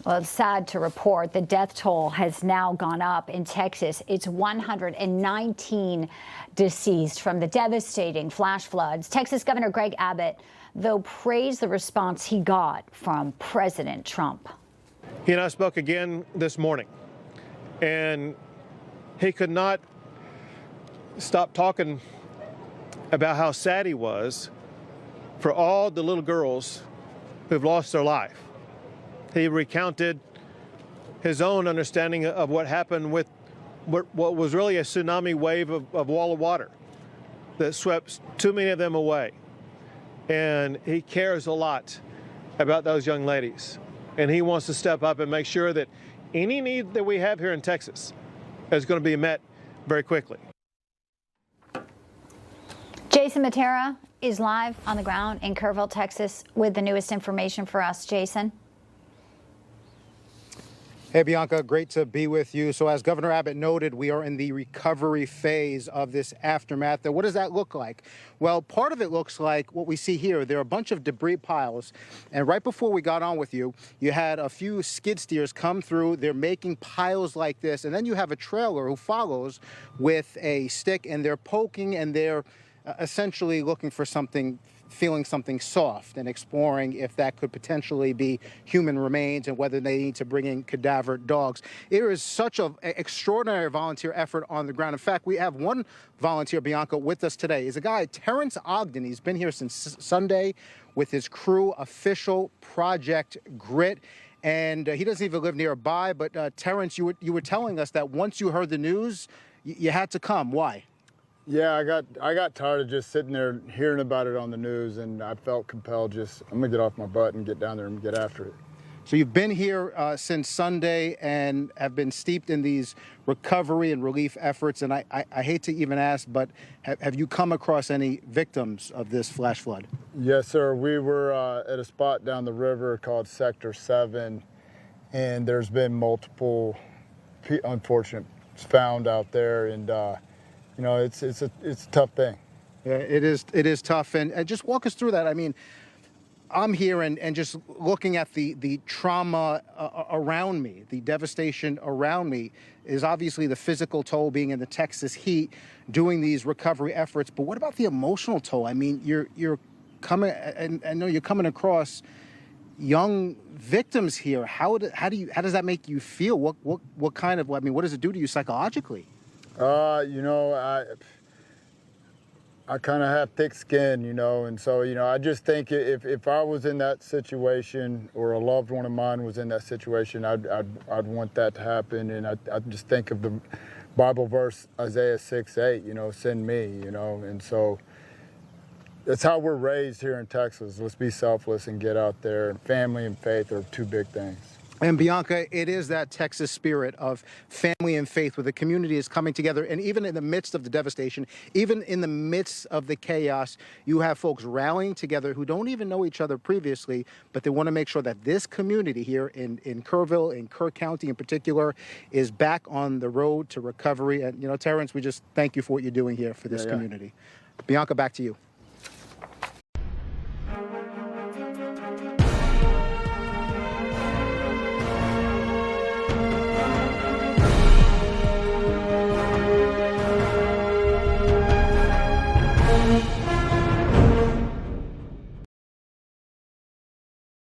Well, it's sad to report the death toll has now gone up in Texas. It's 119 deceased from the devastating flash floods. Texas Governor Greg Abbott, though, praised the response he got from President Trump. He and I spoke again this morning, and he could not stop talking about how sad he was for all the little girls who've lost their life. He recounted his own understanding of what happened with what was really a tsunami wave of wall of water that swept too many of them away. And he cares a lot about those young ladies. And he wants to step up and make sure that any need that we have here in Texas is going to be met very quickly. Jason Mattera is live on the ground in Kerrville, Texas, with the newest information for us. Jason. Hey, Bianca, great to be with you. So as Governor Abbott noted, we are in the recovery phase of this aftermath. What does that look like? Well, part of it looks like what we see here. There are a bunch of debris piles. And right before we got on with you, you had a few skid steers come through. They're making piles like this. And then you have a trailer who follows with a stick, and they're poking, and they're essentially looking for something, feeling something soft, and exploring if that could potentially be human remains and whether they need to bring in cadaver dogs. It is such an extraordinary volunteer effort on the ground. In fact, we have one volunteer, Bianca, with us today. He's a guy, Terrence Ogden. He's been here since Sunday with his crew, Official Project Grit. And he doesn't even live nearby. But Terrence, you were telling us that once you heard the news, you had to come. Why? Yeah, I got tired of just sitting there hearing about it on the news, and I felt compelled I'm gonna get off my butt and get down there and get after it. So you've been here since Sunday and have been steeped in these recovery and relief efforts. And I hate to even ask, but have you come across any victims of this flash flood? Yes, sir. We were at a spot down the river called Sector 7, and there's been multiple unfortunates found out there, and you know, it's a tough thing. Yeah, it is tough. And just walk us through that. I mean, I'm here and just looking at the trauma around me, the devastation around me is obviously the physical toll, being in the Texas heat, doing these recovery efforts. But what about the emotional toll? I mean, you're coming, and I know you're coming across young victims here. How does that make you feel? What kind of, I mean, what does it do to you psychologically? You know, I kind of have thick skin, you know, and so, you know, I just think if I was in that situation, or a loved one of mine was in that situation, I'd want that to happen. And I just think of the Bible verse, Isaiah 6:8, you know, send me, you know, and so that's how we're raised here in Texas. Let's be selfless and get out there. And family and faith are two big things. And Bianca, it is that Texas spirit of family and faith where the community is coming together. And even in the midst of the devastation, even in the midst of the chaos, you have folks rallying together who don't even know each other previously, but they want to make sure that this community here in Kerrville, in Kerr County in particular, is back on the road to recovery. And, you know, Terrence, we just thank you for what you're doing here for this community. Bianca, back to you.